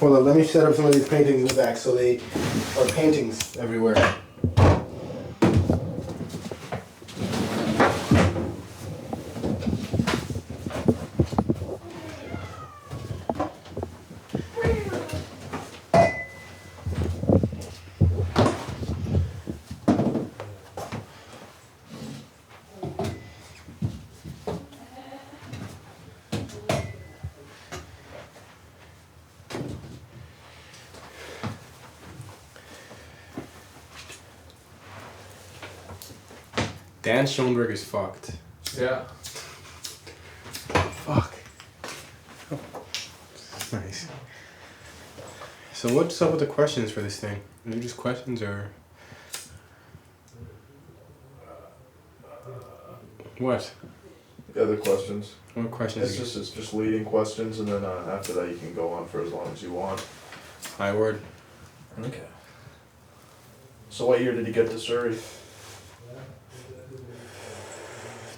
Hold on, let me set up some of these paintings in the back so they are paintings everywhere. Dan Schoenberg is fucked. Yeah. Fuck. Oh. Nice. So what's up with the questions for this thing? Are they just questions or... What? The other questions. What questions? It's just leading questions, and then after that you can go on for as long as you want. My word. Okay. So what year did you get to Surrey?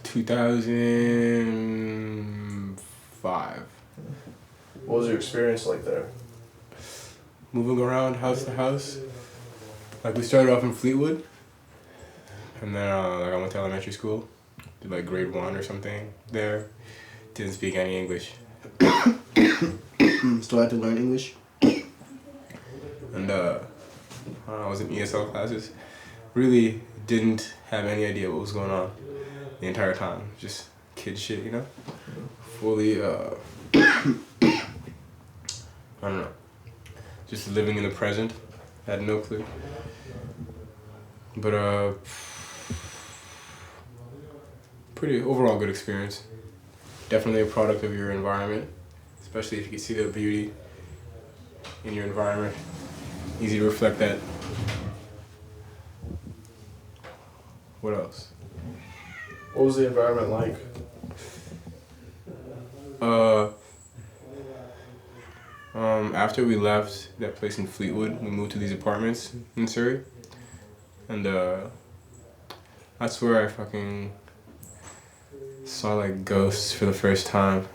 2005. What was your experience like there? Moving around house to house. Like we started off in Fleetwood, and then like I went to elementary school, did like grade 1 or something there. Didn't speak any English. Still had to learn English. And I was in ESL classes. Really didn't have any idea what was going on the entire time. Just kid shit, you know? Fully, I don't know. Just living in the present. Had no clue. But, pretty overall good experience. Definitely a product of your environment, especially if you can see the beauty in your environment. Easy to reflect that. What else? What was the environment like? After we left that place in Fleetwood, we moved to these apartments in Surrey. And that's where I fucking saw like ghosts for the first time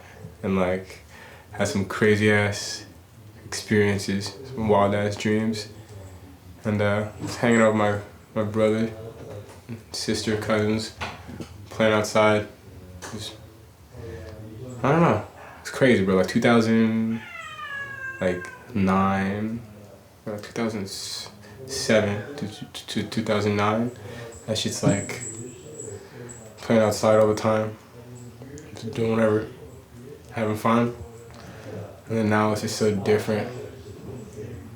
and like had some crazy ass experiences, some wild ass dreams. And was hanging out with my brother, sister, cousins, playing outside. I don't know. It's crazy, bro. Like 2009, like 2007 to 2009. That shit's like playing outside all the time, just doing whatever, having fun. And then now it's just so different.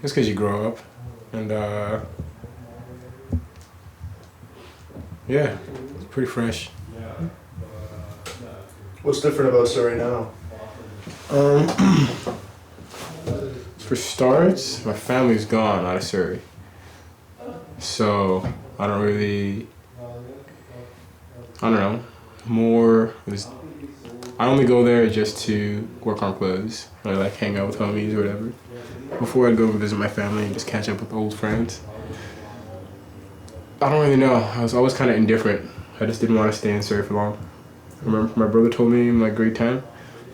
Just because you grow up. And yeah, it's pretty fresh. What's different about Surrey now? For starts, my family's gone out of Surrey. So I don't know, I only go there just to work on clothes, or like hang out with homies or whatever. Before I'd go and visit my family and just catch up with old friends. I don't really know, I was always kind of indifferent. I just didn't want to stay in Surrey for long. I remember my brother told me in like grade 10,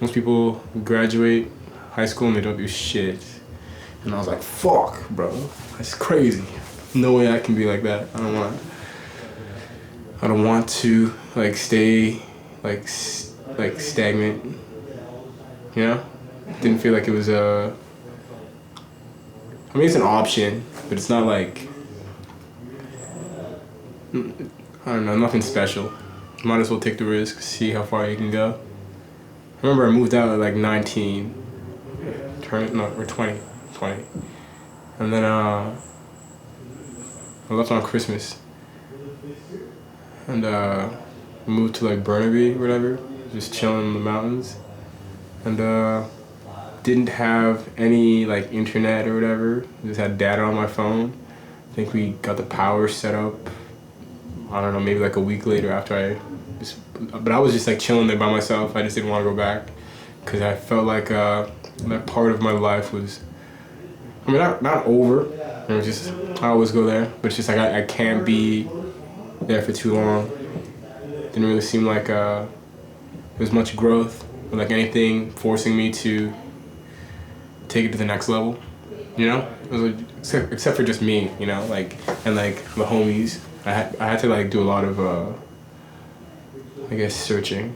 most people graduate high school and they don't do shit. And I was like, fuck, bro, that's crazy. No way I can be like that. I don't want to like stay like stagnant, you know? Didn't feel like it was I mean, it's an option, but it's not like, I don't know, nothing special. Might as well take the risk, see how far you can go. I remember I moved out at like 19, or 20. And then I left on Christmas. And moved to like Burnaby or whatever, just chilling in the mountains. And didn't have any like internet or whatever, just had data on my phone. I think we got the power set up, I don't know, maybe like a week later after but I was just like chilling there by myself. I just didn't want to go back because I felt like that part of my life was, I mean, not over. It was just, I always go there, but it's just like I can't be there for too long. Didn't really seem like there was much growth or like anything forcing me to take it to the next level. you know? It was like, except for just me, you know, like, and like the homies. I had to like do a lot of, I guess, searching,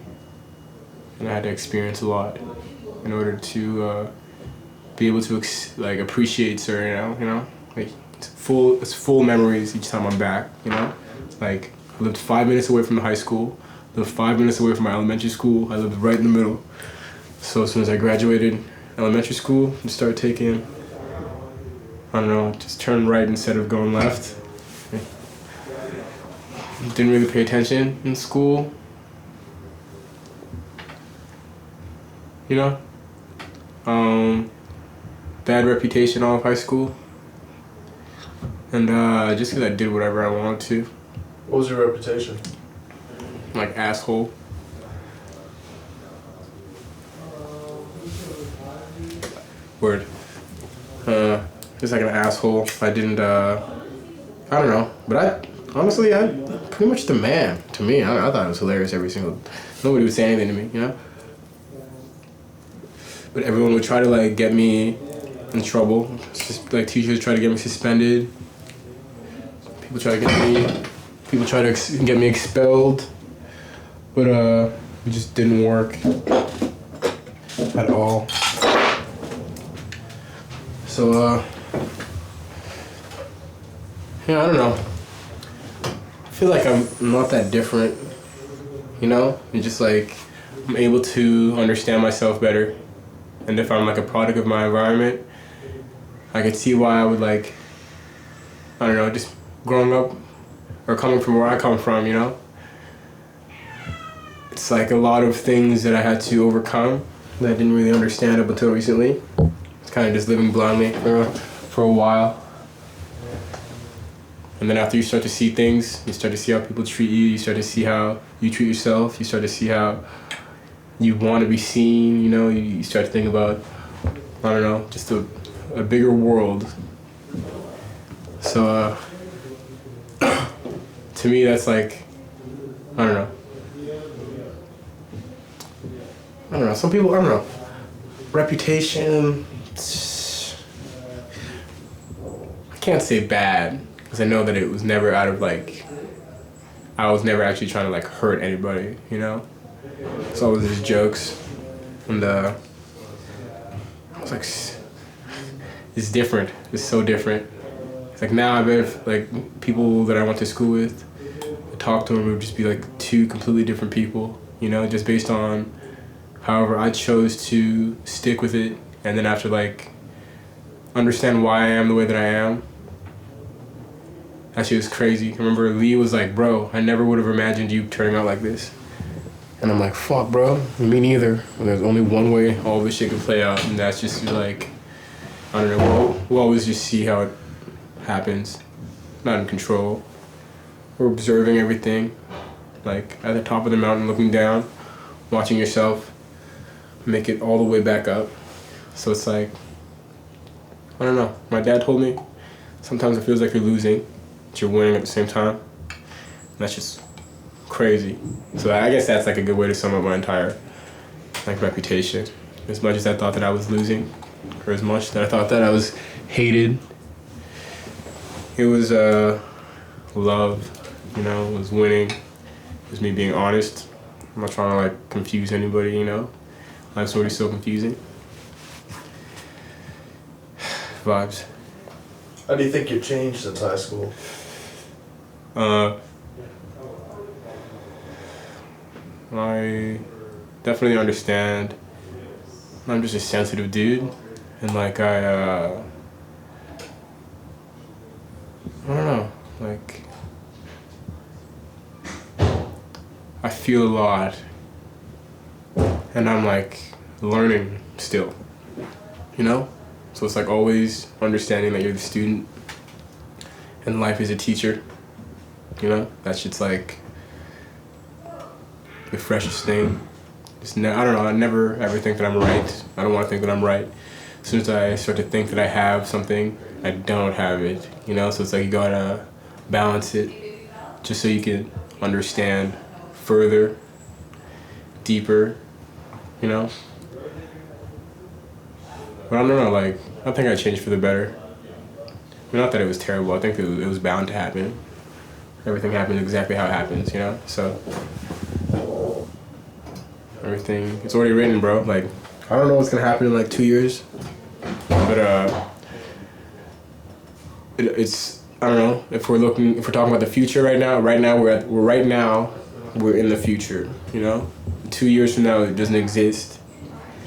and I had to experience a lot in order to be able to like appreciate certain, like it's full memories each time I'm back, you know. Like I lived 5 minutes away from the high school, lived 5 minutes away from my elementary school. I lived right in the middle. So as soon as I graduated elementary school and started taking, I don't know, just turn right instead of going left. Didn't really pay attention in school, you know. Bad reputation all of high school, and just because I did whatever I wanted to. What was your reputation? Like asshole. Word. Just like an asshole. I didn't. I don't know, but honestly, I pretty much the man to me. I thought it was hilarious every single. Nobody would say anything to me, you know. But everyone would try to like get me in trouble. Just like teachers try to get me suspended. People try to get me expelled. But it just didn't work at all. So yeah, I don't know. I feel like I'm not that different, you know? It's just like I'm able to understand myself better. And if I'm like a product of my environment, I could see why I would like, I don't know, just growing up or coming from where I come from, you know? It's like a lot of things that I had to overcome that I didn't really understand up until recently. It's kind of just living blindly for a while. And then after you start to see things, you start to see how people treat you, you start to see how you treat yourself, you start to see how you want to be seen, you know, you start to think about, I don't know, just a bigger world. So, to me, that's like, I don't know, some people, I don't know, reputation, I can't say bad, because I know that it was never out of like, I was never actually trying to like hurt anybody, you know? It's always just jokes, and I was like, it's different. It's so different. It's like now I bet if like people that I went to school with, I talk to them, it would just be like two completely different people, you know, just based on however I chose to stick with it, and then after like understand why I am the way that I am. That shit was crazy. I remember Lee was like, bro, I never would have imagined you turning out like this. And I'm like, fuck, bro, me neither. And there's only one way all this shit can play out, and that's just like, I don't know, we'll always just see how it happens. Not in control. We're observing everything, like at the top of the mountain looking down, watching yourself make it all the way back up. So it's like, I don't know, my dad told me, sometimes it feels like you're losing, but you're winning at the same time. And that's just crazy. So I guess that's like a good way to sum up my entire like reputation. As much as I thought that I was losing, or as much that I thought that I was hated, it was love, you know, it was winning. It was me being honest. I'm not trying to like confuse anybody, you know. Life's already so confusing. Vibes. How do you think you've changed since high school? I definitely understand. I'm just a sensitive dude, and like I don't know, like I feel a lot, and I'm like learning still, you know? So it's like always understanding that you're the student, and life is a teacher, you know? That shit's like the freshest thing. I don't know, I never ever think that I'm right. I don't want to think that I'm right. As soon as I start to think that I have something, I don't have it, you know? So it's like you gotta balance it just so you can understand further, deeper, you know? But I don't know, like, I I think I changed for the better. I mean, not that it was terrible. I think it was bound to happen. Everything happens exactly how it happens, you know? So, everything, it's already written, bro. Like, I don't know what's gonna happen in like 2 years. But, it's, I don't know, if we're talking about the future right now, we're in the future, you know? 2 years from now, it doesn't exist.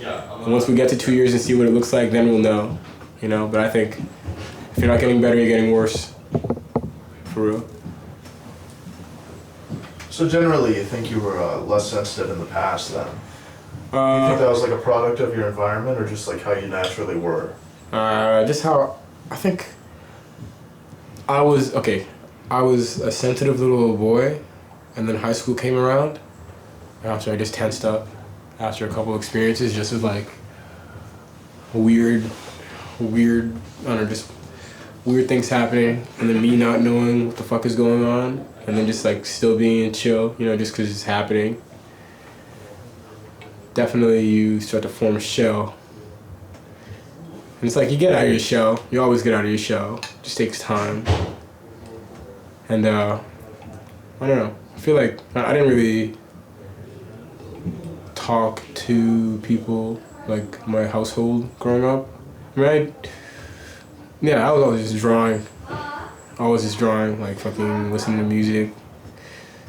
And once we get to 2 years and see what it looks like, then we'll know, you know? But I think if you're not getting better, you're getting worse. For real. So generally, you think you were less sensitive in the past then? You Uh, think that was like a product of your environment or just like how you naturally were? just how, I think I was a sensitive little boy, and then high school came around. After I just tensed up, after a couple experiences, just with like weird, I don't know, just weird things happening, and then me not knowing what the fuck is going on, and then just like still being chill, you know, just because it's happening. Definitely you start to form a shell. And it's like you get out of your shell. You always get out of your shell. It just takes time. And I don't know. I feel like I didn't really talk to people like my household growing up. I mean, I was always just drawing. Like fucking listening to music,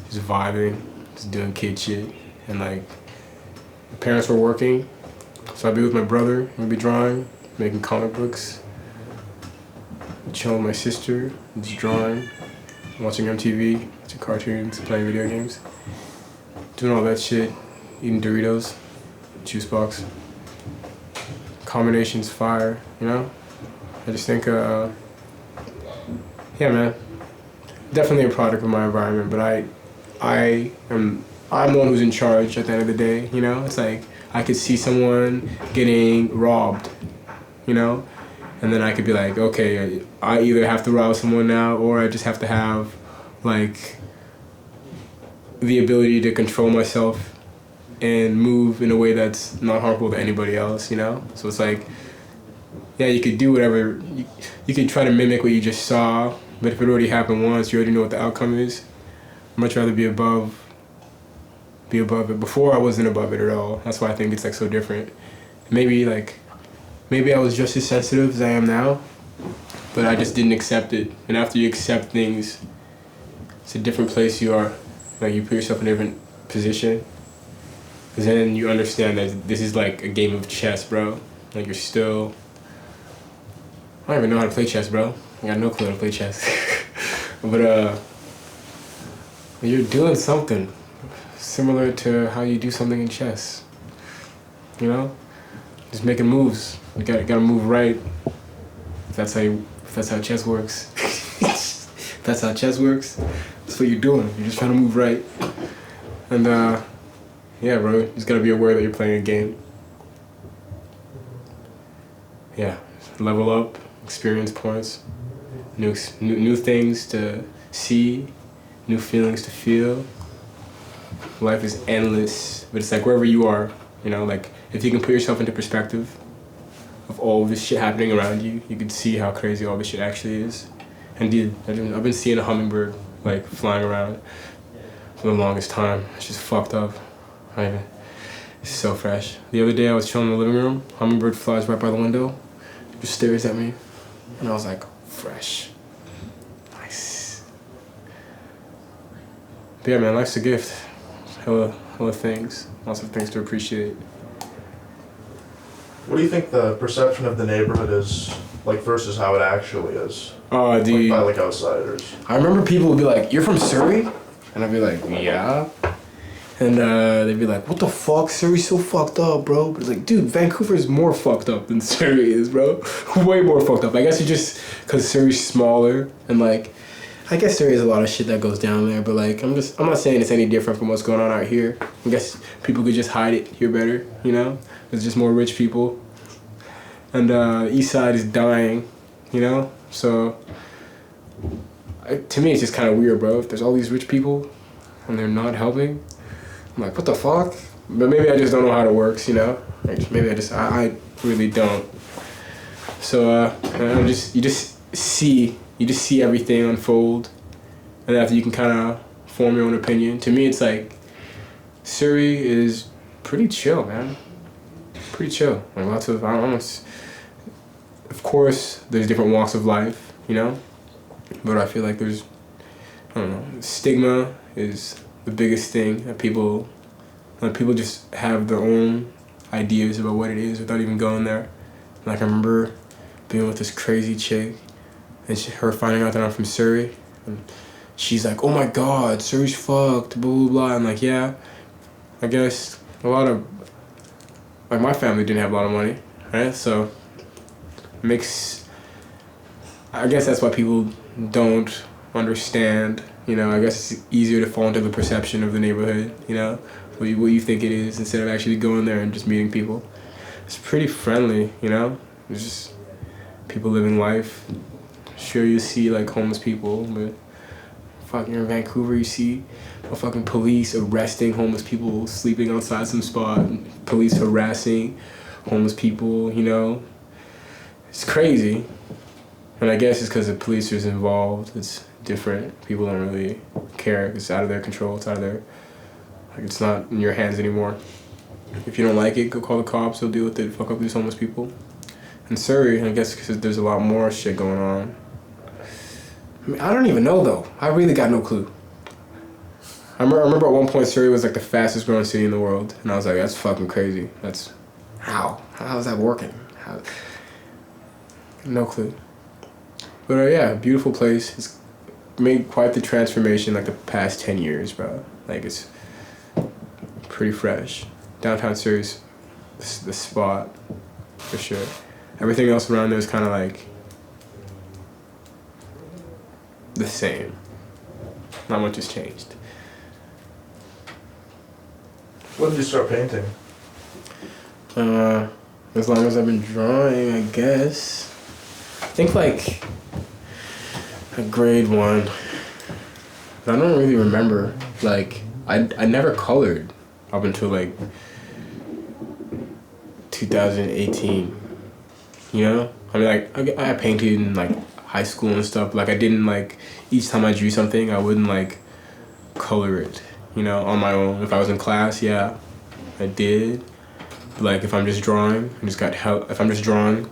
just vibing, just doing kid shit. And like, my parents were working, so I'd be with my brother, we'd be drawing, making comic books, chilling with my sister, just drawing, watching MTV, watching cartoons, playing video games, doing all that shit, eating Doritos, juice box. Combinations fire, you know? I just think, yeah, man, definitely a product of my environment, but I'm the one who's in charge at the end of the day, you know? It's like, I could see someone getting robbed, you know? And then I could be like, okay, I either have to rob someone now, or I just have to have, like, the ability to control myself and move in a way that's not harmful to anybody else, you know? So it's like, yeah, you could do whatever, you could try to mimic what you just saw, but if it already happened once, you already know what the outcome is. I'd much rather be above it. Before I wasn't above it at all. That's why I think it's like so different. Maybe I was just as sensitive as I am now, but I just didn't accept it. And after you accept things, it's a different place you are. Like you put yourself in a different position. Cause then you understand that this is like a game of chess, bro. Like you're still, I don't even know how to play chess, bro. I got no clue how to play chess. But you're doing something similar to how you do something in chess. You know? Just making moves. You gotta move right. If that's how chess works. If that's how chess works, that's what you're doing. You're just trying to move right. And yeah, bro, you just gotta be aware that you're playing a game. Yeah, level up, experience points, new things to see, new feelings to feel. Life is endless, but it's like wherever you are, you know, like if you can put yourself into perspective of all this shit happening around you, you can see how crazy all this shit actually is. And dude, I've been seeing a hummingbird like flying around for the longest time. It's just fucked up. It's so fresh. The other day I was chilling in the living room, hummingbird flies right by the window, just stares at me, and I was like, fresh. Nice. But yeah, man, life's a gift. Hella things. Lots of things to appreciate. What do you think the perception of the neighborhood is like versus how it actually is? Oh, dude. Like by like outsiders. I remember people would be like, "You're from Surrey?" And I'd be like, "Yeah." And they'd be like, "What the fuck? Surrey's so fucked up, bro." But it's like, dude, Vancouver's more fucked up than Surrey is, bro. Way more fucked up. I guess it's just because Surrey's smaller and like, I guess there is a lot of shit that goes down there, but like, I'm not saying it's any different from what's going on out here. I guess people could just hide it here better, you know? There's just more rich people. And the east side is dying, you know? So, to me, it's just kind of weird, bro. If there's all these rich people and they're not helping, I'm like, what the fuck? But maybe I just don't know how it works, you know? Like, maybe I really don't. So you just see everything unfold, and after you can kind of form your own opinion. To me, it's like Surrey is pretty chill, man. Pretty chill. Like lots of of course, there's different walks of life, you know, but I feel like there's, I don't know, stigma is the biggest thing that people just have their own ideas about what it is without even going there. Like I remember being with this crazy chick, and her finding out that I'm from Surrey, and she's like, "Oh my God, Surrey's fucked," blah blah blah. I'm like, yeah, I guess a lot of, like my family didn't have a lot of money, right? So I guess that's why people don't understand, you know. I guess it's easier to fall into the perception of the neighborhood, you know, what you think it is, instead of actually going there and just meeting people. It's pretty friendly, you know. There's just people living life. Sure, you see like homeless people, but fucking in Vancouver, you see fucking police arresting homeless people sleeping outside some spot, police harassing homeless people, you know. It's crazy. And I guess it's because the police is involved. It's different. People don't really care. It's out of their control. It's out of their, like, it's not in your hands anymore. If you don't like it, go call the cops. They'll deal with it. Fuck up these homeless people. In Surrey, I guess because there's a lot more shit going on. I mean, I don't even know though. I really got no clue. I remember at one point Surrey was like the fastest growing city in the world, and I was like, that's fucking crazy. That's how is that working? How? No clue. But yeah, beautiful place. It's made quite the transformation like the past 10 years, bro. Like it's pretty fresh. Downtown Surrey's the spot for sure. Everything else around there is kind of like the same. Not much has changed. When did you start painting? As long as I've been drawing, I guess. I think like grade 1. But I don't really remember. Like I never colored up until like 2018. You know? I mean, like I painted in like high school and stuff. Like I didn't like, each time I drew something, I wouldn't like color it, you know, on my own. If I was in class, yeah, I did. But like if I'm just drawing, I just got help. If I'm just drawing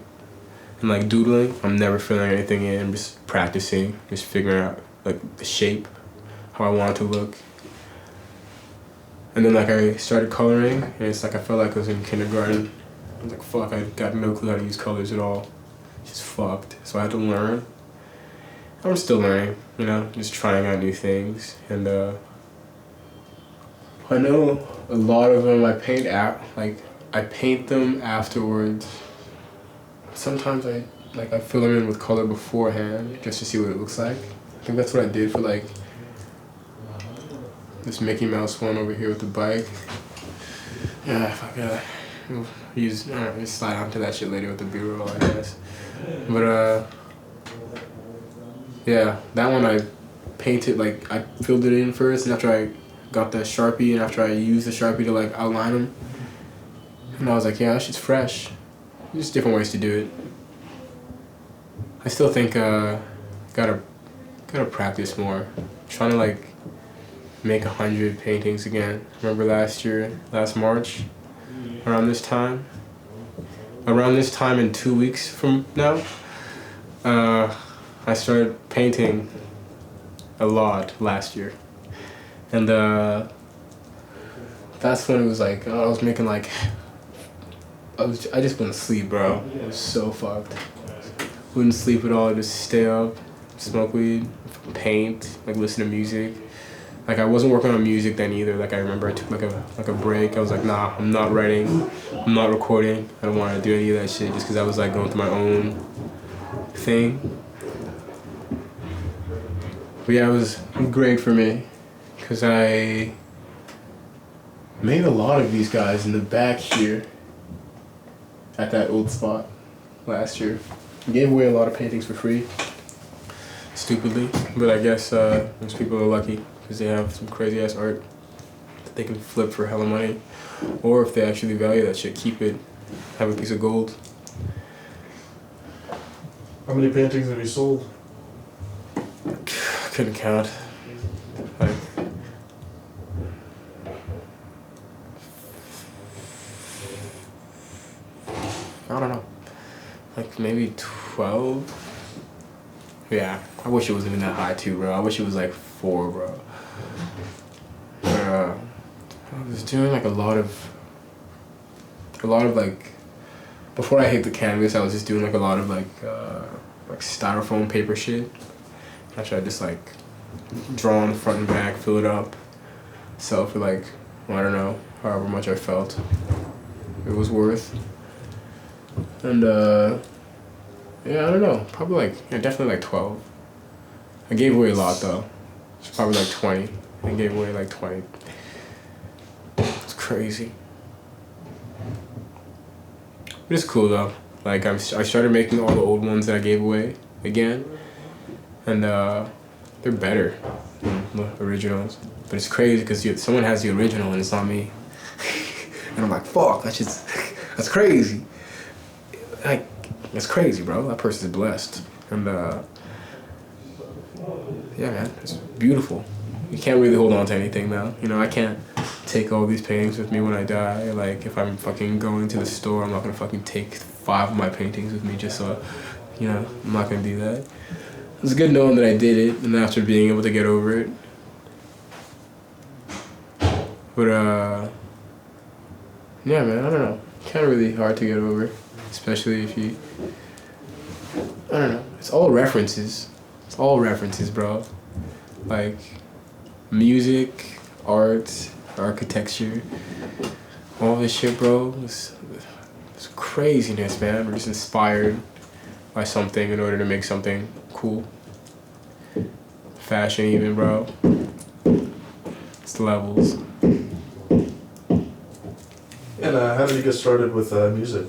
and like doodling, I'm never filling anything in. I'm just practicing, just figuring out like the shape, how I want it to look. And then like I started coloring, and it's like I felt like I was in kindergarten. I was like, fuck, I got no clue how to use colors at all. Just fucked. So I had to learn. I'm still learning, you know, just trying out new things. And I know a lot of them I paint them afterwards. Sometimes I fill them in with color beforehand just to see what it looks like. I think that's what I did for like this Mickey Mouse one over here with the bike. Yeah, fuck yeah. Just slide onto that shit later with the B-roll, I guess. But yeah, that one I painted, like I filled it in first, and after I got the Sharpie, and after I used the Sharpie to like outline them, and I was like, yeah, that shit's fresh. Just different ways to do it. I still think gotta practice more. Trying to like make 100 paintings again. Remember last March, around this time in 2 weeks from now, I started painting a lot last year, and that's when it was like I was making like I just wouldn't sleep, bro. It was so fucked. Wouldn't sleep at all. Just stay up, smoke weed, paint, like listen to music. Like I wasn't working on music then either. Like I remember I took like a break. I was like, nah, I'm not writing, I'm not recording. I don't want to do any of that shit just because I was like going through my own thing. But yeah, it was great for me because I made a lot of these guys in the back here at that old spot last year. I gave away a lot of paintings for free, stupidly, but I guess those people are lucky because they have some crazy ass art that they can flip for hella money, or if they actually value that shit, keep it, have a piece of gold. How many paintings have you sold? Couldn't count. Like, I don't know. Like maybe 12? Yeah, I wish it wasn't even that high too, bro. I wish it was like 4, bro. But, I was doing like a lot of like, before I hit the canvas, I was just doing like a lot of like styrofoam paper shit. I tried just like draw on the front and back, fill it up, sell for like, I don't know, however much I felt it was worth. And yeah, I don't know, probably like, yeah, definitely like 12. I gave away a lot though. It's probably like 20. I gave away like 20. It's crazy. But it's cool though. Like I started making all the old ones that I gave away again, and they're better than the originals. But it's crazy because someone has the original and it's not me. And I'm like, fuck, that's crazy. Like, that's crazy, bro. That person's blessed. And yeah, man, it's beautiful. You can't really hold on to anything now. You know, I can't take all these paintings with me when I die. Like, if I'm fucking going to the store, I'm not gonna fucking take 5 of my paintings with me just so, you know, I'm not gonna do that. It's good knowing that I did it, and after being able to get over it. But, yeah, man, I don't know. Kind of really hard to get over, especially if you, I don't know. It's all references. It's all references, bro. Like, music, art, architecture, all this shit, bro. It's craziness, man. We're just inspired by something in order to make something cool. Fashion even, bro. It's levels. And how did you get started with music?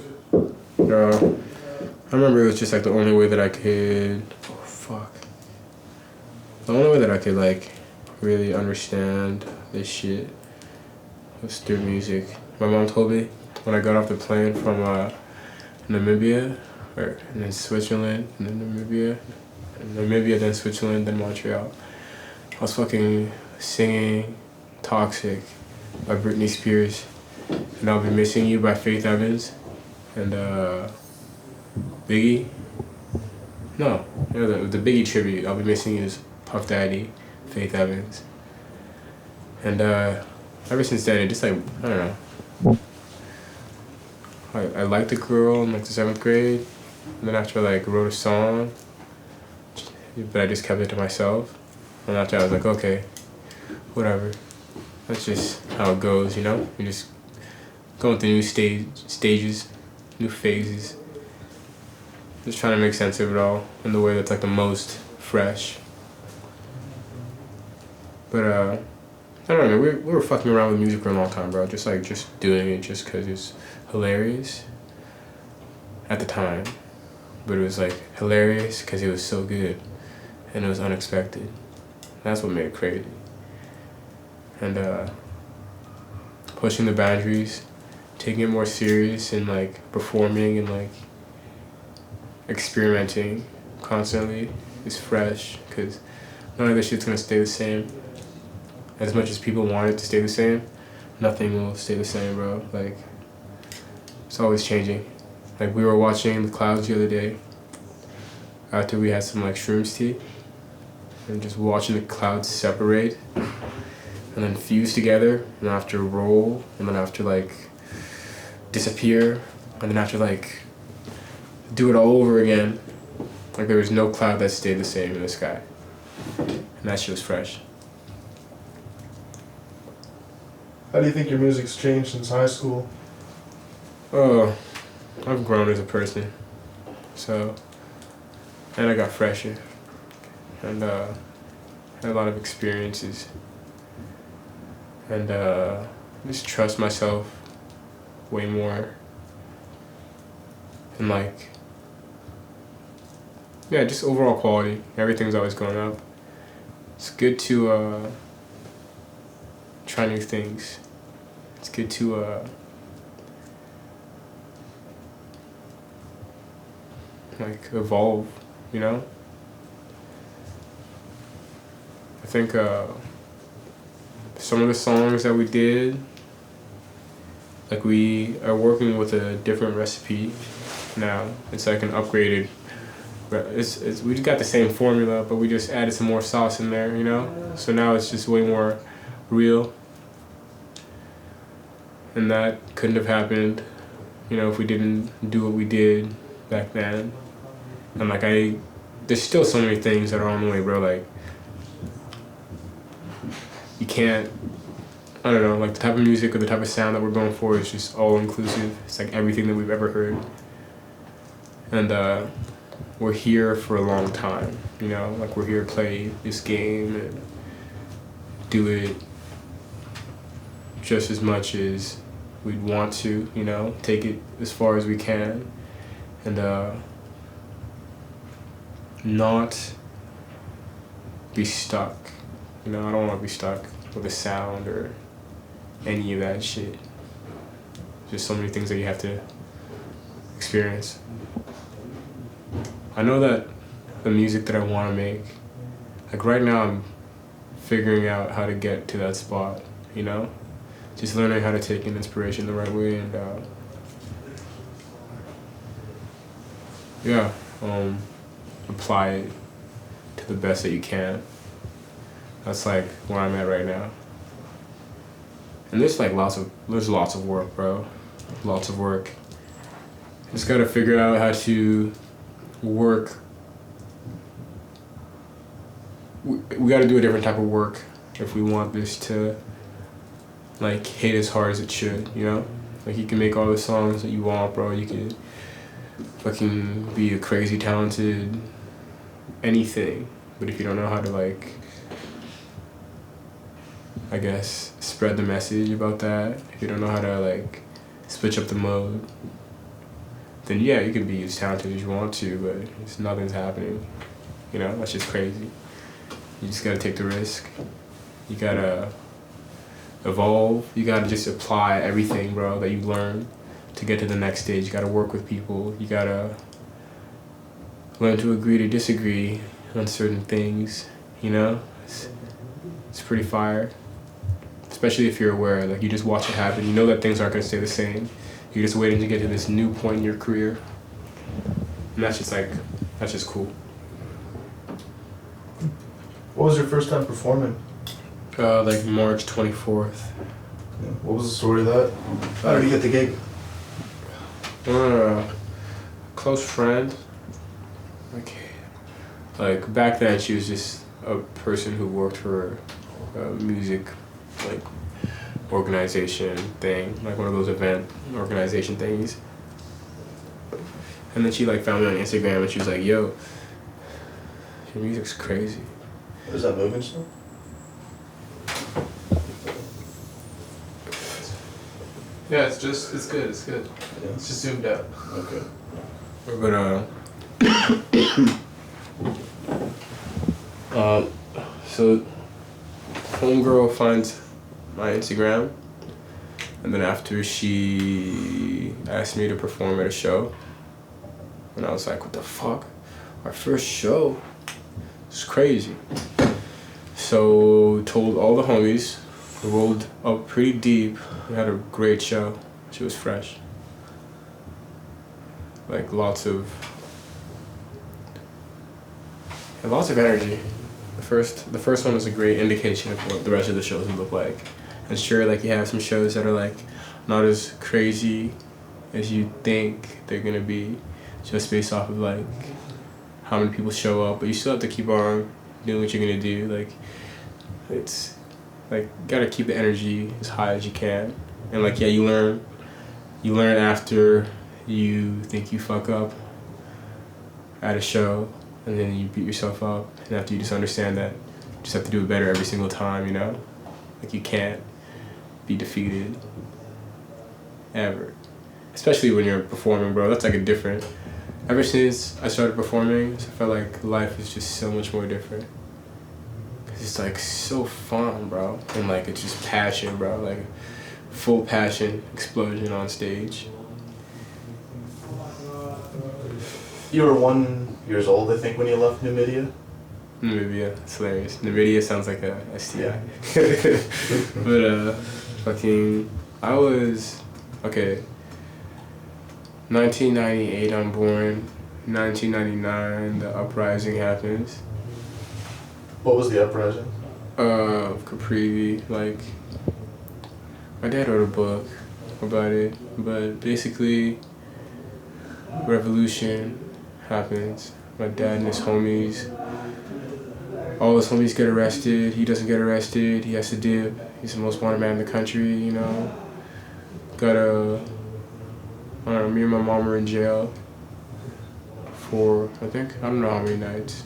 I remember it was just like the only way that I could, the only way that I could like really understand this shit was through music. My mom told me when I got off the plane from Namibia, and then Switzerland, and then Namibia, then Switzerland, then Montreal. I was fucking singing Toxic by Britney Spears, and I'll Be Missing You by Faith Evans, and Biggie. No, the Biggie tribute, I'll Be Missing You is Puff Daddy, Faith Evans. And ever since then, it just like, I don't know. I liked the girl in like the 7th grade, and then after like wrote a song, but I just kept it to myself. And after I was like, okay, whatever. That's just how it goes, you know? You just going through new stages, new phases. Just trying to make sense of it all in the way that's like the most fresh. But I don't know, man, we were fucking around with music for a long time, bro. Just doing it just because it's hilarious at the time. But it was like hilarious because it was so good and it was unexpected. That's what made it crazy. And pushing the boundaries, taking it more serious, and like performing and like experimenting constantly is fresh because none of this shit's gonna stay the same. As much as people want it to stay the same, nothing will stay the same, bro. Like, it's always changing. Like, we were watching the clouds the other day after we had some like shrooms tea, and just watching the clouds separate and then fuse together, and after roll, and then after like disappear, and then after like do it all over again. Like, there was no cloud that stayed the same in the sky, and that shit was fresh. How do you think your music's changed since high school? Oh, I've grown as a person, so, and I got fresher, and had a lot of experiences, and just trust myself way more, and like, yeah, just overall quality. Everything's always going up. It's good to try new things. It's good to like evolve you know? I think some of the songs that we did, like we are working with a different recipe now. It's like an upgraded, we just got the same formula, but we just added some more sauce in there, you know? So now it's just way more real. And that couldn't have happened, you know, if we didn't do what we did back then. And like there's still so many things that are on the way, bro. Like, you can't, I don't know, like the type of music or the type of sound that we're going for is just all inclusive. It's like everything that we've ever heard. And we're here for a long time, you know? Like, we're here to play this game and do it just as much as we'd want to, you know? Take it as far as we can. And not be stuck. You know, I don't want to be stuck with a sound or any of that shit. Just so many things that you have to experience. I know that the music that I want to make, like right now I'm figuring out how to get to that spot, you know? Just learning how to take in inspiration the right way and apply it to the best that you can. That's like where I'm at right now. And there's lots of work, bro. Lots of work. Just gotta figure out how to work. We gotta do a different type of work if we want this to like hit as hard as it should, you know? Like, you can make all the songs that you want, bro. You can fucking be a crazy talented anything. But if you don't know how to, like, I guess, spread the message about that, if you don't know how to, like, switch up the mode, then yeah, you can be as talented as you want to, but nothing's happening. You know, that's just crazy. You just gotta take the risk. You gotta evolve. You gotta just apply everything, bro, that you learn to get to the next stage. You gotta work with people. You gotta learn to agree to disagree on certain things, you know? It's pretty fire. Especially if you're aware, like, you just watch it happen. You know that things aren't gonna stay the same. You're just waiting to get to this new point in your career. And that's just cool. What was your first time performing? Like March 24th. Yeah. What was the story of that? How did you get the gig? Close friend. Like back then, she was just a person who worked for a music, like, organization thing, like one of those event organization things. And then she like found me on Instagram and she was like, "Yo, your music's crazy." Is that moving still? Yeah, it's good. Yeah. It's just zoomed out. Okay. But so homegirl finds my Instagram, and then after she asked me to perform at a show, and I was like, "What the fuck? Our first show? It's crazy." So told all the homies, rolled up pretty deep. We had a great show. She was fresh. Like lots of energy. The first one was a great indication of what the rest of the shows would look like. And sure, like, you have some shows that are like not as crazy as you think they're gonna be, just based off of like how many people show up. But you still have to keep on doing what you're gonna do. Like, it's like, you gotta keep the energy as high as you can. And like, yeah, you learn after you think you fuck up at a show, and then you beat yourself up, and after you just understand that you just have to do it better every single time, you know? Like, you can't be defeated ever. Especially when you're performing, bro. That's like a different, ever since I started performing, I felt like life is just so much more different. Cause it's like so fun, bro. And like, it's just passion, bro. Like, full passion explosion on stage. You were one years old, I think, when you left Namibia. Namibia, it's hilarious. Namibia sounds like a STI. But fucking, I was, okay, 1998 I'm born, 1999 the uprising happens. What was the uprising? Capri, like, my dad wrote a book about it, but basically, revolution happens. My dad and his homies, all his homies get arrested. He doesn't get arrested. He has to dip. He's the most wanted man in the country, you know. I don't know, me and my mom were in jail for, I don't know how many nights.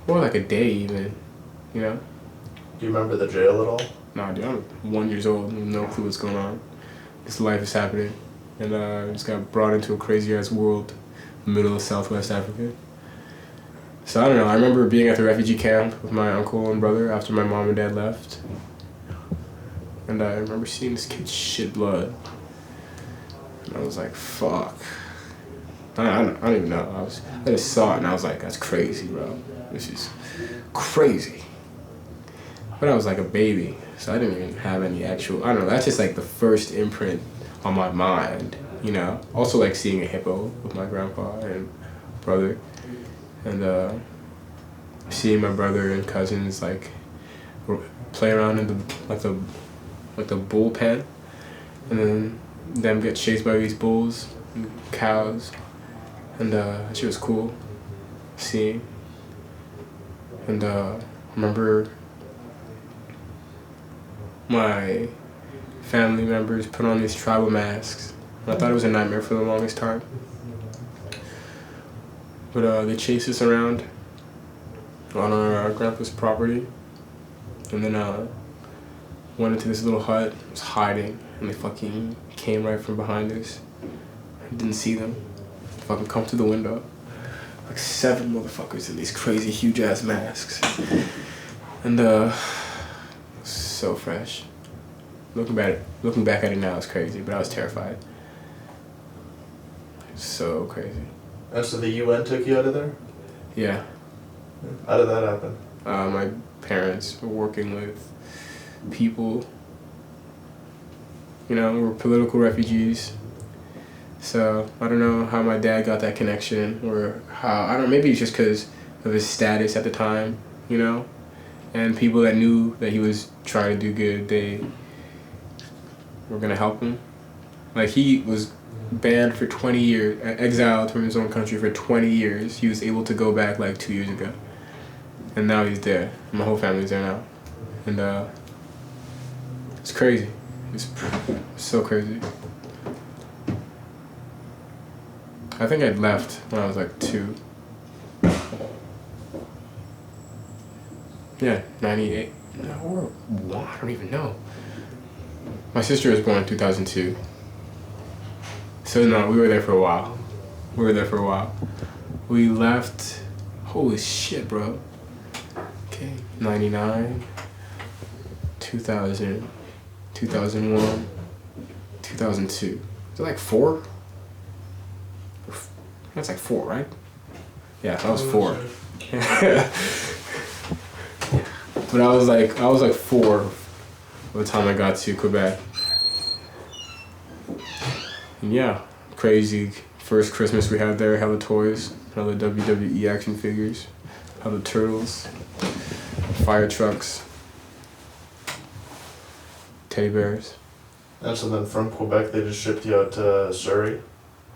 Or like a day even, you know. Do you remember the jail at all? Nah, dude, I'm 1 year old, no clue what's going on. This life is happening. And I just got brought into a crazy ass world, middle of Southwest Africa. So I don't know, I remember being at the refugee camp with my uncle and brother after my mom and dad left. And I remember seeing this kid shit blood. And I was like, fuck. I don't even know. I just saw it and I was like, that's crazy, bro. This is crazy. But I was like a baby, so I didn't even have any actual, I don't know, that's just like the first imprint on my mind, you know? Also like seeing a hippo with my grandpa and brother. And seeing my brother and cousins like play around in the bull pen, and then them get chased by these bulls and cows, and that shit was cool seeing. And I remember my family members put on these tribal masks. I thought it was a nightmare for the longest time. But they chased us around on our grandpa's property, and then went into this little hut, was hiding, and they fucking came right from behind us. I didn't see them. Fucking come through the window. Like 7 motherfuckers in these crazy huge ass masks. And so fresh. Looking back at it now is crazy, but I was terrified. So crazy. And so the UN took you out of there? Yeah. How did that happen? My parents were working with people, you know, were political refugees. So I don't know how my dad got that connection, or how, I don't know, maybe it's just because of his status at the time, you know, and people that knew that he was trying to do good, they were gonna help him. Like, he was banned for 20 years, exiled from his own country for 20 years. He was able to go back like 2 years ago. And now he's there. My whole family's there now. And it's crazy. It's so crazy. I think I'd left when I was like 2. Yeah, 98. No, or what? I don't even know. My sister was born in 2002. So no, we were there for a while. We left, holy shit, bro. Okay, 99, 2000, 2001, 2002. Is it like 4? That's like 4, right? Yeah, that was 4. But I was like 4 by the time I got to Quebec. And yeah, crazy first Christmas we had there, hella toys, hella WWE action figures, hella turtles, fire trucks, teddy bears. And so then from Quebec they just shipped you out to Surrey?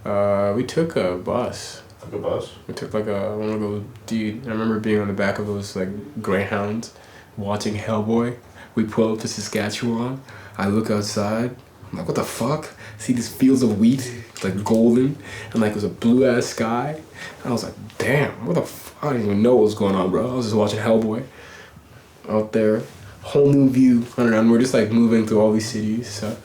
We took a bus. Took a bus? We took like one of those, dude, I remember being on the back of those like Greyhounds, watching Hellboy. We pull up to Saskatchewan, I look outside, I'm like, what the fuck? See these fields of wheat, it's like golden, and like it was a blue ass sky. And I was like, damn, what the fuck? I didn't even know what was going on, bro. I was just watching Hellboy out there, whole new view. I don't know, and we're just like moving through all these cities. So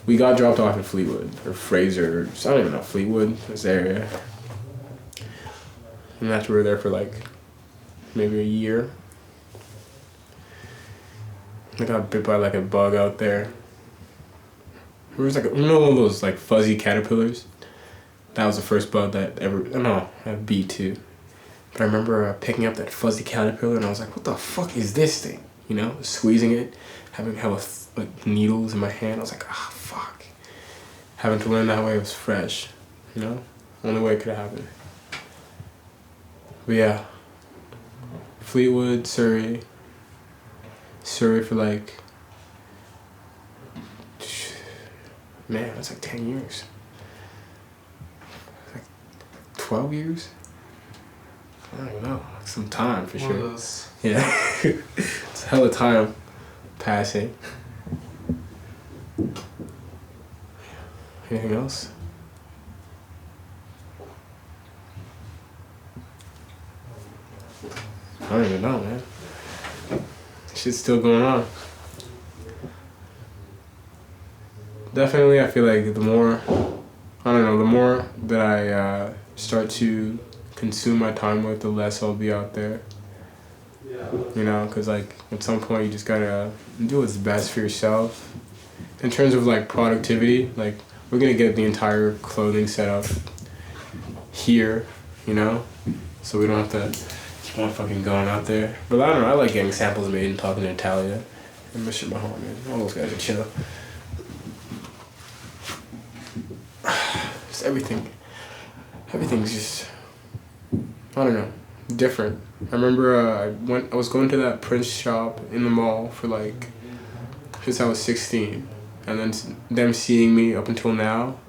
we got dropped off in Fleetwood, or Fraser, I don't even know, Fleetwood, this area. And after we were there for like maybe a year, I got bit by like a bug out there. There was like one of those like fuzzy caterpillars. That was the first bug that ever, no, a bee too. But I remember picking up that fuzzy caterpillar and I was like, what the fuck is this thing? You know, squeezing it, having like needles in my hand. I was like, ah, fuck. Having to learn that way was fresh, you know? Only way it could have happened. But yeah, Fleetwood, Surrey for like, man, that's like 10 years. Like 12 years? I don't even know, some time for One of sure. those. Yeah, it's a hell of time passing. Anything else? I don't even know, man. Shit's still going on. Definitely, I feel like the more that I start to consume my time with, the less I'll be out there. You know, because like at some point you just gotta do what's best for yourself. In terms of like productivity, like we're gonna get the entire clothing set up here, you know, so we don't have to keep on fucking going out there. But I don't know, I like getting samples made and talking to Natalia and Mr. Mahoney, man. All those guys are chill. Just everything's just, I don't know, different. I remember I was going to that Prince shop in the mall for like, since I was 16. And then them seeing me up until now,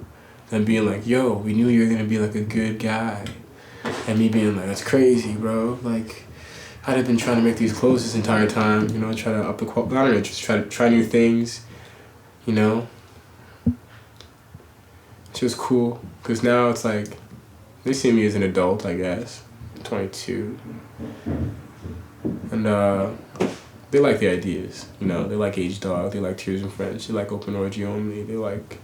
and being like, yo, we knew you were gonna be like a good guy. And me being like, that's crazy, bro. Like, I'd have been trying to make these clothes this entire time, you know, try to up the quality, I don't know, just try new things, you know. It's just cool, because now it's like, they see me as an adult, I guess. I'm 22. And they like the ideas, you know. They like Age Dog, they like Tears and Friends, they like Open Orgy Only, they like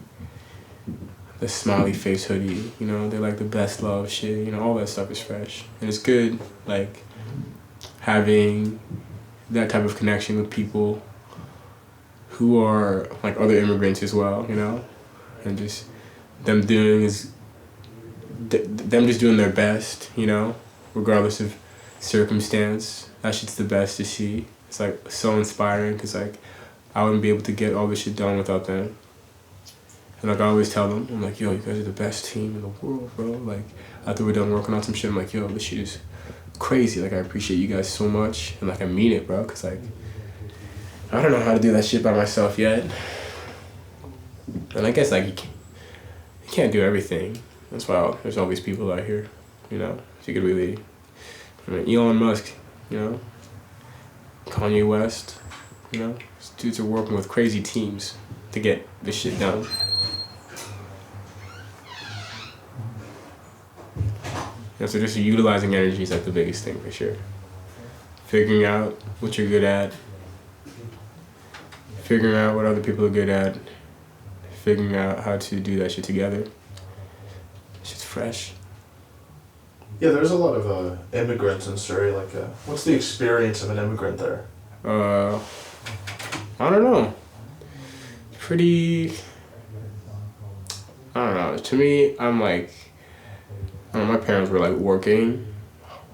the smiley face hoodie, you know. They like the Best Love shit, you know. All that stuff is fresh. And it's good, like, having that type of connection with people who are like other immigrants as well, you know. And just them just doing their best, you know, regardless of circumstance. That shit's the best to see. It's like so inspiring, because like I wouldn't be able to get all this shit done without them. And like I always tell them, I'm like, yo, you guys are the best team in the world, bro. Like after we're done working on some shit, I'm like, yo, this shit is crazy. Like I appreciate you guys so much, and like I mean it, bro, because like I don't know how to do that shit by myself yet. And I guess like you can't do everything. That's why there's always people out here, you know. If you could really, I mean, Elon Musk, you know, Kanye West, you know, these dudes are working with crazy teams to get this shit done. And so just utilizing energy is like the biggest thing for sure. Figuring out what you're good at, figuring out what other people are good at, figuring out how to do that shit together. Shit's fresh. Yeah, there's a lot of immigrants in Surrey. Like, what's the experience of an immigrant there? I don't know. Pretty, I don't know. To me, I'm like, I don't know, my parents were like working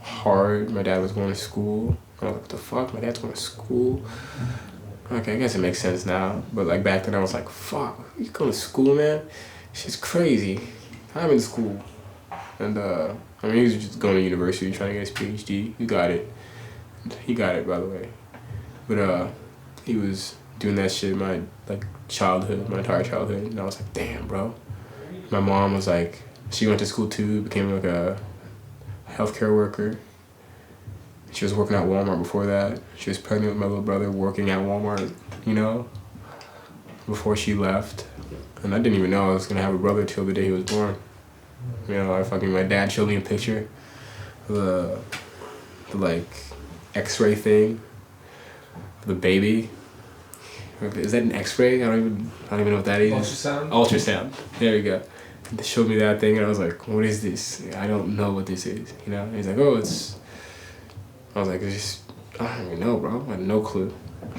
hard. My dad was going to school. I was like, what the fuck? My dad's going to school? Okay, I guess it makes sense now. But like back then I was like, fuck, you going to school, man? Shit's crazy. I'm in school. And I mean, he was just going to university trying to get his PhD. He got it. He got it, by the way. But he was doing that shit my like childhood, my entire childhood. And I was like, damn, bro. My mom was like, she went to school too, became like a healthcare worker. She was working at Walmart before that. She was pregnant with my little brother, working at Walmart, you know, before she left. And I didn't even know I was gonna have a brother till the day he was born. You know, my dad showed me a picture of the like X-ray thing, of the baby. Is that an X-ray? I don't even know what that is. Ultrasound? Ultrasound. There you go. They showed me that thing and I was like, what is this? I don't know what this is, you know? And he's like, oh, it's... I was like, it's just... I don't even know, bro. I had no clue.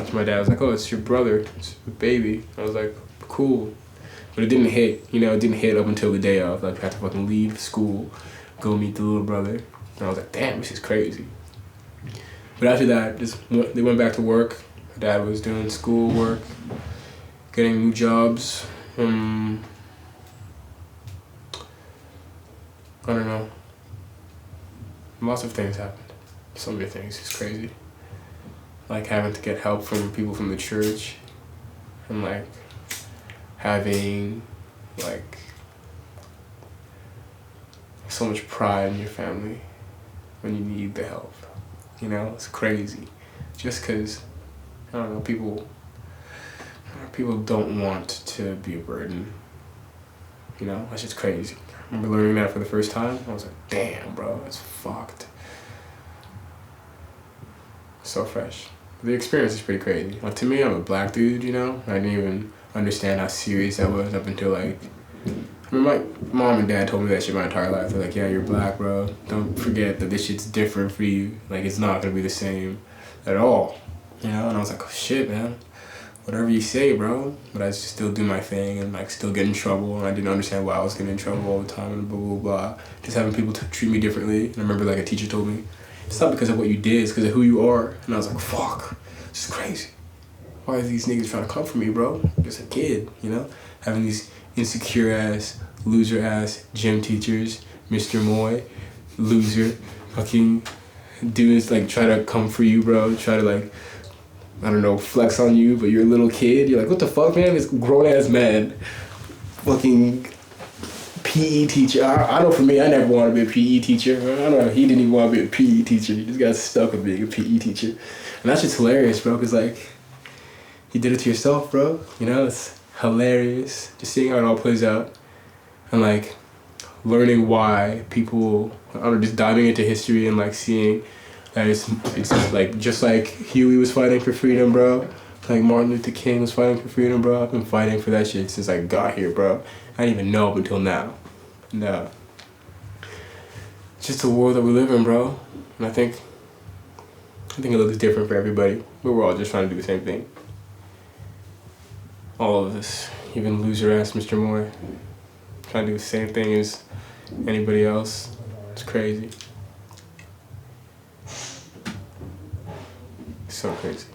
So my dad was like, oh, it's your brother. It's your baby. I was like, cool. But it didn't hit, you know, it didn't hit up until the day of. Like, I had to fucking leave school, go meet the little brother. And I was like, damn, this is crazy. But after that, they went back to work. My dad was doing school work, getting new jobs. I don't know. Lots of things happened. So many things. It's crazy. Like having to get help from people from the church. And like having like so much pride in your family when you need the help. You know, it's crazy. Just because, I don't know, people don't want to be a burden. You know, that's just crazy. I remember learning that for the first time. I was like, damn, bro, it's fucked. So fresh. The experience is pretty crazy. Like, to me, I'm a black dude, you know? I didn't even understand how serious that was up until, like, I mean, my mom and dad told me that shit my entire life. They're like, yeah, you're black, bro. Don't forget that this shit's different for you. Like, it's not gonna be the same at all. You know? And I was like, oh, shit, man. Whatever you say, bro. But I just still do my thing and, like, still get in trouble. And I didn't understand why I was getting in trouble all the time and blah, blah, blah. Just having people treat me differently. And I remember, like, a teacher told me, it's not because of what you did, it's because of who you are. And I was like, fuck, this is crazy. Why are these niggas trying to come for me, bro? Just a kid, you know? Having these insecure ass, loser ass gym teachers, Mr. Moy, loser, fucking dudes like try to come for you, bro. Try to like, I don't know, flex on you, but you're a little kid. You're like, what the fuck, man? This grown ass man, fucking PE teacher. I know for me, I never wanted to be a PE teacher. I don't know, he didn't even want to be a PE teacher. He just got stuck with being a PE teacher. And that's just hilarious, bro, because like, you did it to yourself, bro. You know, it's hilarious. Just seeing how it all plays out. And like, learning why people, I don't know, just diving into history and like seeing that it's like, just like Huey was fighting for freedom, bro. Like Martin Luther King was fighting for freedom, bro. I've been fighting for that shit since I got here, bro. I didn't even know up until now. No. It's just the world that we live in, bro. And I think it looks different for everybody, but we're all just trying to do the same thing. All of us, even loser ass Mr. Moore, trying to do the same thing as anybody else. It's crazy. So crazy.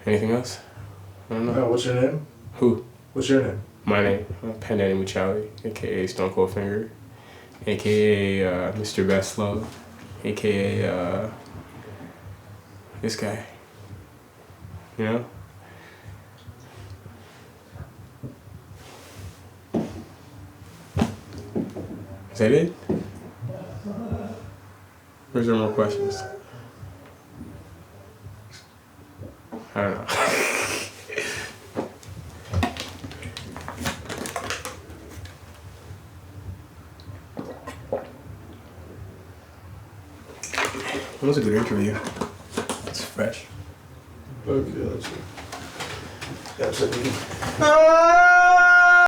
Anything else? I don't know. No, what's your name? Who? What's your name? My name, Pandeni Muchelli, aka Stonecoldfinga, aka Mr. Best Love, aka this guy. You know? Is that it? Or is there more questions? I don't know. That was a good interview. It's fresh. Okay, that's it. That's it.